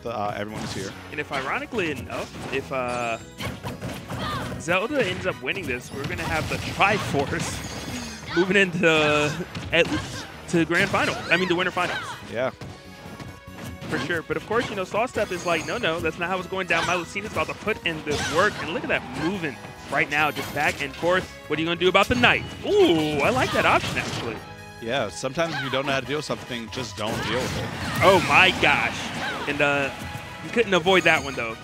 everyone is here. And if ironically enough, if Zelda ends up winning this, we're going to have the Triforce moving into to Grand Finals. I mean, the Winter Finals. Yeah. For sure. But of course, you know, Sawstep is like, no, that's not how it's going down. My Lucina's about to put in this work. And look at that moving right now, just back and forth. What are you going to do about the knife? Ooh, I like that option, actually. Yeah, sometimes if you don't know how to deal with something, just don't deal with it. Oh, my gosh. And you couldn't avoid that one, though.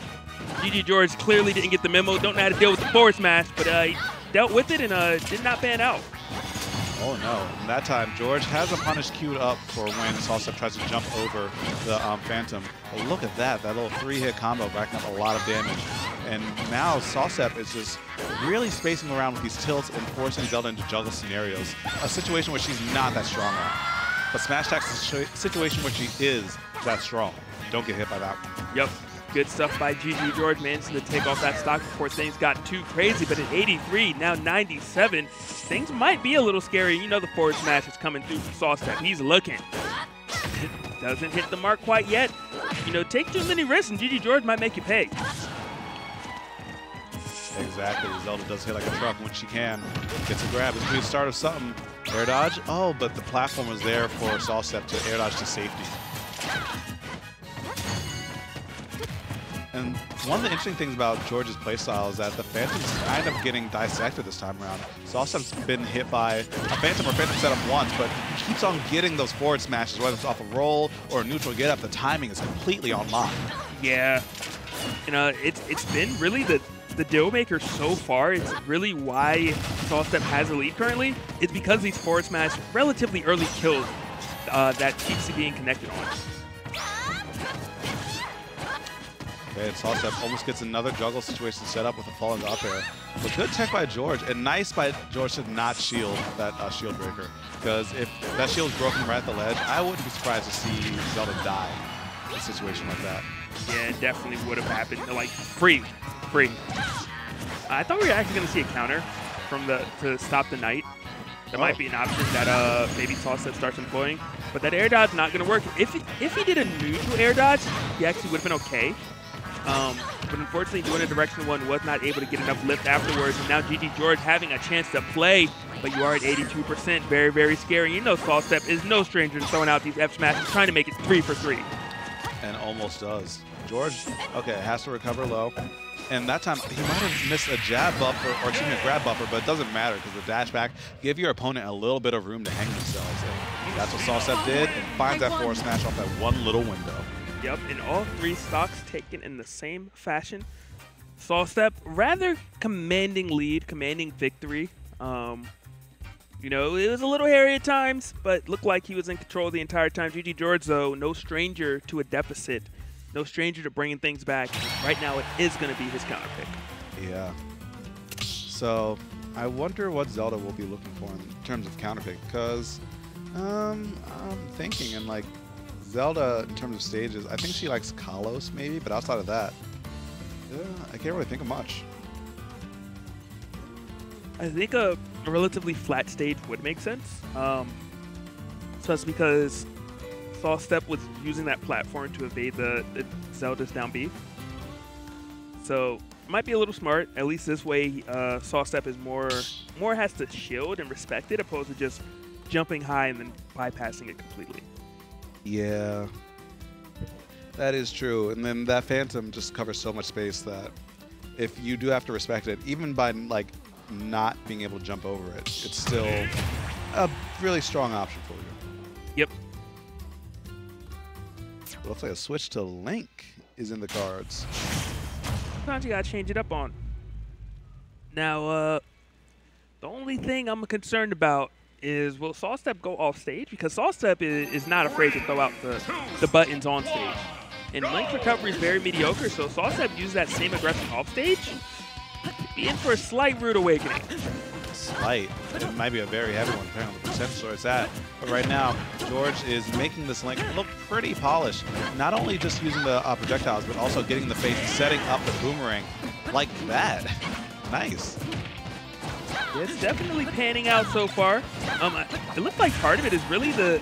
GG George clearly didn't get the memo. Don't know how to deal with the forward smash, but he dealt with it and did not pan out. Oh no, and that time George has a punish queued up for when Sawstep tries to jump over the Phantom. But look at that little 3-hit combo racking up a lot of damage. And now Sawstep is just really spacing around with these tilts and forcing Zelda into juggle scenarios. A situation where she's not that strong at. But Smash Attack's a situation where she is that strong. Don't get hit by that one. Yep. Good stuff by GG George, managing to take off that stock before things got too crazy. But at 83, now 97, things might be a little scary. You know the forward smash is coming through from Sawstep. He's looking. Doesn't hit the mark quite yet. You know, take too many risks and GG George might make you pay. Exactly. Zelda does hit like a truck when she can. Gets a grab. It's a good start of something. Air dodge. Oh, but the platform was there for Sawstep to air dodge to safety. And one of the interesting things about George's playstyle is that the Phantom's kind of getting dissected this time around. Sawstep's been hit by a Phantom or Phantom setup once, but keeps on getting those forward smashes, whether it's off a roll or a neutral get up. The timing is completely on lock. Yeah. You know, it's been really the deal maker so far. It's really why Sawstep has a lead currently. It's because these forward smash relatively early kills that keeps being connected on. Okay, and Sawstep almost gets another juggle situation set up with a fall into up air. But good tech by George, and nice by George to not shield that shield breaker. Because if that shield's broken right at the ledge, I wouldn't be surprised to see Zelda die in a situation like that. Yeah, it definitely would have happened. Like, free. I thought we were actually going to see a counter from to stop the knight. That might be an option that maybe Sawstep starts employing. But that air dodge not going to work. If he did a neutral air dodge, he actually would have been okay. But unfortunately, doing a directional one was not able to get enough lift afterwards. And now GG George having a chance to play, but you are at 82%. Very, very scary. You know Sawstep is no stranger to throwing out these F smashes, trying to make it 3 for 3. And almost does. George, okay, has to recover low. And that time, he might have missed a jab buffer, or excuse me, a grab buffer, but it doesn't matter because the dash back give your opponent a little bit of room to hang themselves. And that's what Sawstep did, and finds that forward smash off that one little window. Yep, and all 3 stocks taken in the same fashion. Sawstep, rather commanding lead, commanding victory. You know, it was a little hairy at times, but looked like he was in control the entire time. GG George, though, no stranger to a deficit. No stranger to bringing things back. Right now, it is going to be his counter pick. Yeah. So, I wonder what Zelda will be looking for in terms of counter pick, because I'm thinking, and like, Zelda, in terms of stages, I think she likes Kalos, maybe, but outside of that, I can't really think of much. I think a relatively flat stage would make sense, especially because Sawstep was using that platform to evade the Zelda's down B. So, it might be a little smart. At least this way, Sawstep is more has to shield and respect it, opposed to just jumping high and then bypassing it completely. Yeah, that is true. And then that Phantom just covers so much space that if you do have to respect it, even by like not being able to jump over it, it's still a really strong option for you. Yep. It looks like a switch to Link is in the cards. Sometimes you gotta change it up on. Now, the only thing I'm concerned about is, will Sawstep go off stage? Because Sawstep is not afraid to throw out the buttons on stage. And Link's recovery is very mediocre, so Sawstep uses that same aggression off stage. Be in for a slight rude awakening. Slight. It might be a very heavy one, depending on the percentage where it's at. But right now, George is making this Link look pretty polished. Not only just using the projectiles, but also getting the face, setting up the boomerang like that. Nice. It's definitely panning out so far. It looks like part of it is really the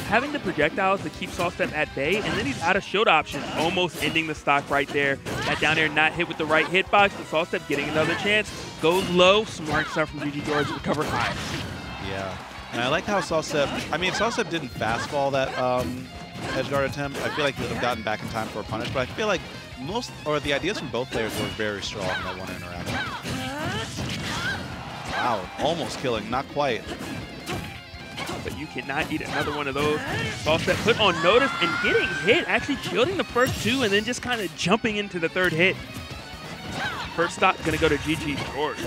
having the projectiles to keep Sawstep at bay, and then he's out of shield options, almost ending the stock right there. That down air not hit with the right hitbox, but Sawstep getting another chance. Goes low, smart stuff from GG George, recover high. Yeah, and I like how Sawstep, I mean, Sawstep didn't fastball that edge guard attempt. I feel like he would have gotten back in time for a punish, but I feel like the ideas from both players were very strong in that one interaction. Wow, almost killing, not quite. But you cannot eat another one of those. Sawstep put on notice and getting hit, actually shielding the first two and then just kind of jumping into the third hit. First stock gonna go to GG George.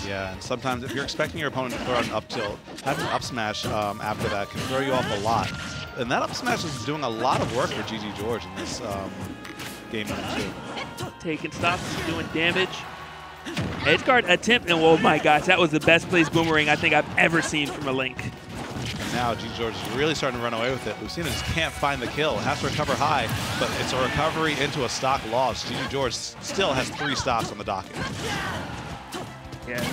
Yeah, and sometimes if you're expecting your opponent to throw out an up tilt, having an up smash after that can throw you off a lot. And that up smash is doing a lot of work for GG George in this game number 2. Taking stocks, doing damage. Edge guard attempt, and oh my gosh, that was the best placed boomerang I think I've ever seen from a Link. And now GG George is really starting to run away with it. Lucina just can't find the kill. Has to recover high, but it's a recovery into a stock loss. GG George still has 3 stocks on the docket. Yeah,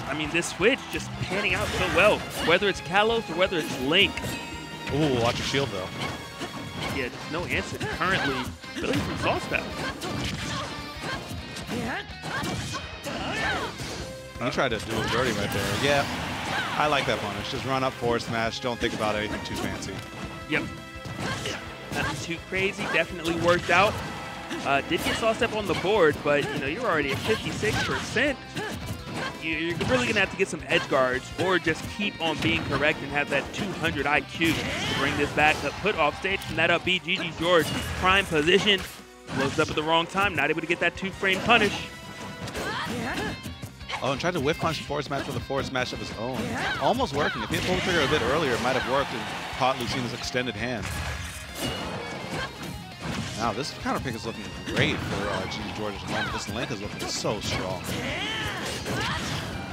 I mean, this switch just panning out so well, whether it's Kalos or whether it's Link. Ooh, watch your shield though. Yeah, just no answer currently. Really from Sawstep. He tried to do him dirty right there. Yeah, I like that punish. Just run up, forward smash. Don't think about anything too fancy. Yep. Nothing too crazy. Definitely worked out. Did get Sawstep on the board, but you know you're already at 56%. You're really gonna have to get some edge guards, or just keep on being correct and have that 200 IQ to bring this back to put off stage. From that up B, GG George, prime position, blows up at the wrong time, not able to get that 2-frame punish. Oh, and tried to whiff punch forward smash with a forward smash of his own. Almost working. If he had pulled the trigger a bit earlier, it might have worked and caught Lucina's extended hand. Now, this counter pick is looking great for GG George at the moment. This Link is looking so strong.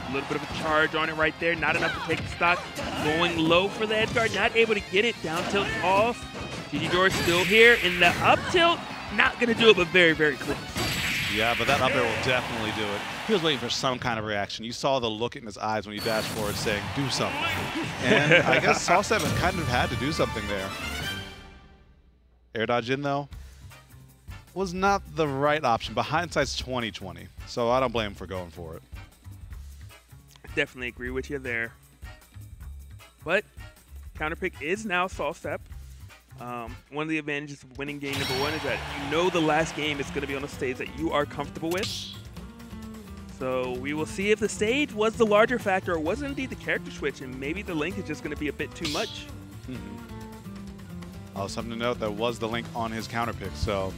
A little bit of a charge on it right there. Not enough to take the stock. Going low for the edge guard. Not able to get it. Down tilt off. GG George still here. In the up tilt, not going to do it, but very, very close. Yeah, but that up air will definitely do it. He was waiting for some kind of reaction. You saw the look in his eyes when he dashed forward saying, do something. And I guess Sawstep kind of had to do something there. Air dodge in, though, was not the right option, but hindsight's 20/20. So I don't blame him for going for it. Definitely agree with you there. But counter pick is now Sawstep. One of the advantages of winning game number 1 is that you know the last game is going to be on a stage that you are comfortable with. So we will see if the stage was the larger factor or was it indeed the character switch, and maybe the Link is just going to be a bit too much. Oh, something to note, that was the Link on his counter pick, so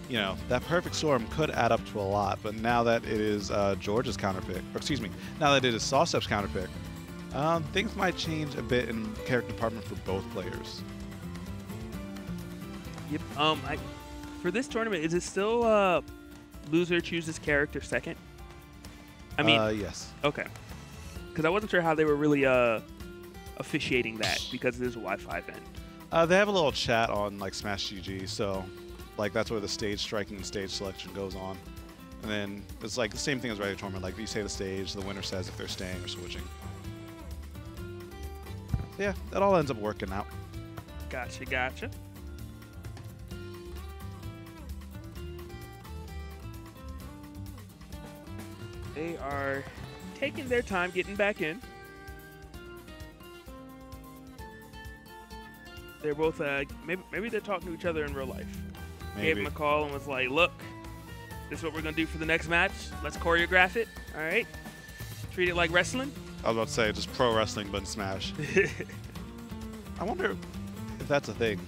you know, that perfect storm could add up to a lot, but now that it is George's counter pick, or excuse me, now that it is Sawstep's counter pick, things might change a bit in character department for both players. Yep. For this tournament, is it still loser chooses character second? I mean, yes. Okay. Because I wasn't sure how they were really officiating that because it is a Wi-Fi event. They have a little chat on like Smash GG, so like that's where the stage striking and stage selection goes on. And then it's like the same thing as regular tournament. Like you say the stage, the winner says if they're staying or switching. So yeah, that all ends up working out. Gotcha, gotcha. They are taking their time getting back in. They're both, maybe they're talking to each other in real life. Maybe. Gave him a call and was like, look, this is what we're going to do for the next match. Let's choreograph it, all right? Treat it like wrestling. I was about to say, just pro wrestling, but in Smash. I wonder if that's a thing.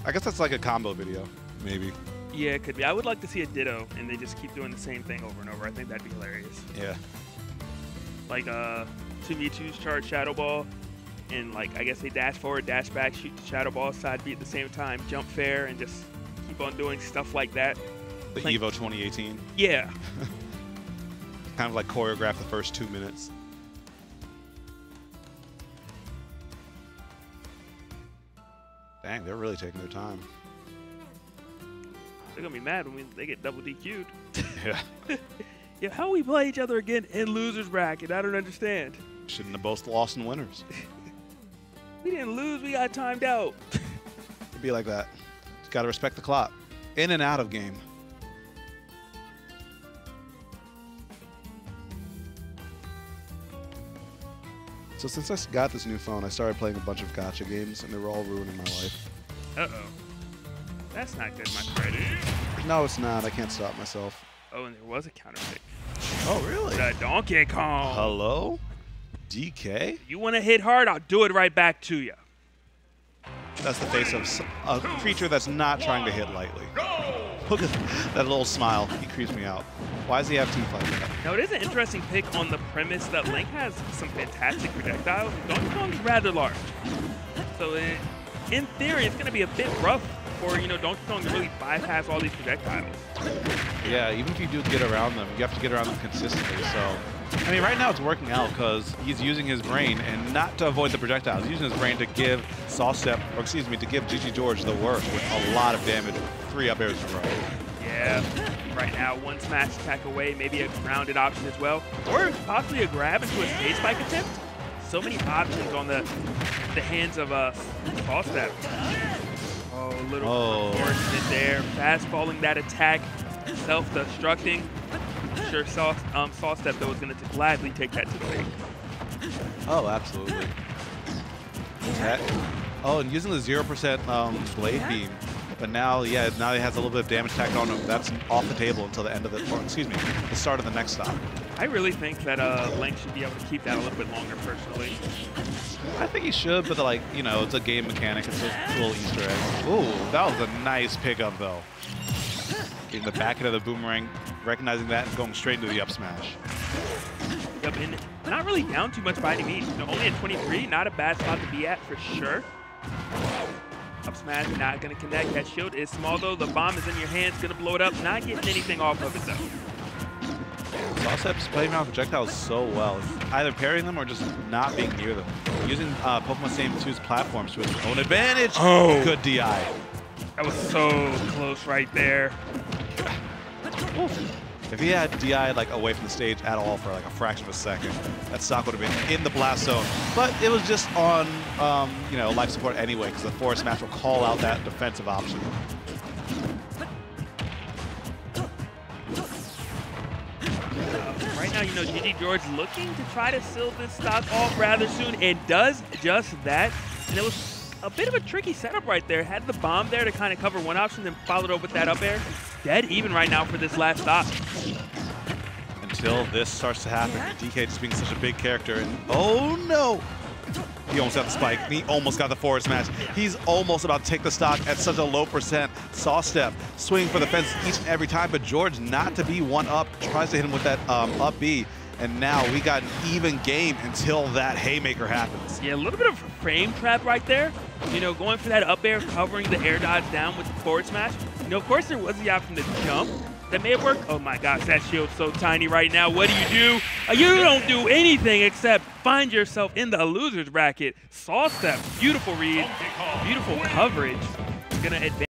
I guess that's like a combo video, maybe. Yeah, it could be. I would like to see a ditto, and they just keep doing the same thing over and over. I think that'd be hilarious. Yeah. Like 2v2's charge Shadow Ball, and like I guess they dash forward, dash back, shoot the Shadow Ball side B at the same time, jump fair, and just keep on doing stuff like that. The like, EVO 2018. Yeah. Kind of like choreograph the first 2 minutes. Dang, they're really taking their time. They're gonna be mad when they get double DQ'd. Yeah. Yeah, how we play each other again in losers bracket? I don't understand. Shouldn't have both lost and winners. We didn't lose, we got timed out. It'd be like that. You gotta respect the clock. In and out of game. So since I got this new phone, I started playing a bunch of gacha games, and they were all ruining my life. Uh-oh. That's not good, my friend. No, it's not. I can't stop myself. Oh, and there was a counter pick. Oh, really? The Donkey Kong. Hello? DK? You want to hit hard? I'll do it right back to you. That's the face of a creature that's not trying to hit lightly. Look at that little smile. He creeps me out. Why does he have teeth like that? Now, it is an interesting pick on the premise that Link has some fantastic projectiles. Donkey Kong's rather large. So, in theory, it's going to be a bit rough for, Donkey Kong to really bypass all these projectiles. Yeah, even if you do get around them, you have to get around them consistently. So, I mean, right now it's working out because he's using his brain, and not to avoid the projectiles, he's using his brain to give Sawstep, or excuse me, to give Gigi George the work with a lot of damage, 3 up airs in a row. Yeah, right now, one smash attack away, maybe a grounded option as well, or possibly a grab into a stage spike attempt. So many options on the hands of Sawstep. Oh, little unfortunate there. Fast-falling that attack, self-destructing. I'm sure Sawstep, though, is going to gladly take that to the bank. Oh, absolutely. Oh, and using the 0% blade beam. But now, yeah, now he has a little bit of damage tacked on him. That's off the table until the end of it, or excuse me, the start of the next stop. I really think that Link should be able to keep that a little bit longer, personally. I think he should, but like, it's a game mechanic. It's a little Easter egg. Ooh, that was a nice pickup, though. Getting the back end of the boomerang, recognizing that, and going straight into the up smash. Yep, and not really down too much by any means. Only at 23, not a bad spot to be at for sure. Up smash, not going to connect. That shield is small, though. The bomb is in your hands, going to blow it up. Not getting anything off of it, though. Sawstep's playing around projectiles so well. It's either parrying them or just not being near them. Using Pokemon Stadium 2's platforms to his own advantage. Oh. Good DI. That was so close right there. If he had DI like away from the stage at all for like a fraction of a second, that stock would have been in the blast zone. But it was just on, life support anyway, because the forward smash will call out that defensive option. Right now, Gigi George looking to try to seal this stock off rather soon, and does just that. And it was a bit of a tricky setup right there. Had the bomb there to kind of cover one option, then followed up with that up air. Dead even right now for this last stock. Until this starts to happen, DK just being such a big character, and oh no! He almost got the spike, and he almost got the forward smash. He's almost about to take the stock at such a low percent. Sawstep swinging for the fence each and every time, but George, not to be one up, tries to hit him with that up B. And now we got an even game until that haymaker happens. Yeah, a little bit of a frame trap right there. Going for that up air, covering the air dodge down with the forward smash. Of course, there was the option to jump. That may have worked. Oh my gosh, that shield's so tiny right now. What do? You don't do anything except find yourself in the loser's bracket. Sawstep, beautiful read, beautiful coverage. Gonna advance.